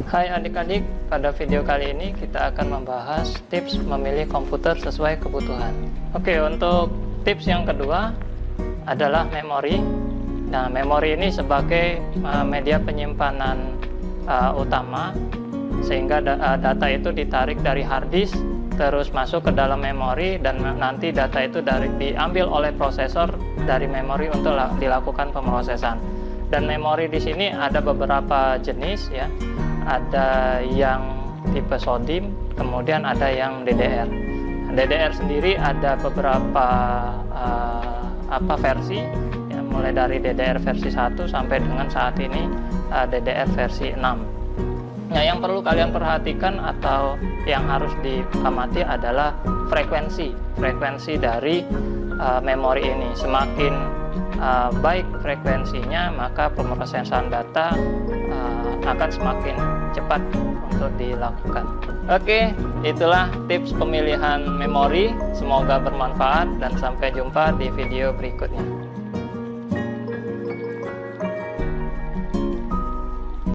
Hai adik-adik, pada video kali ini kita akan membahas tips memilih komputer sesuai kebutuhan. Oke, untuk tips yang kedua adalah memori. Nah, memori ini sebagai media penyimpanan utama, sehingga data itu ditarik dari hard disk, terus masuk ke dalam memori, dan nanti data itu diambil oleh prosesor dari memori untuk dilakukan pemrosesan. Dan memori di sini ada beberapa jenis ya. Ada yang tipe SODIMM, kemudian ada yang DDR. DDR sendiri ada beberapa versi ya, mulai dari DDR versi 1 sampai dengan saat ini DDR versi 6. Nah, yang perlu kalian perhatikan atau yang harus diamati adalah frekuensi dari memori ini. Semakin baik frekuensinya, maka pemrosesan data akan semakin cepat untuk dilakukan. Oke, itulah tips pemilihan memori. Semoga bermanfaat dan sampai jumpa di video berikutnya.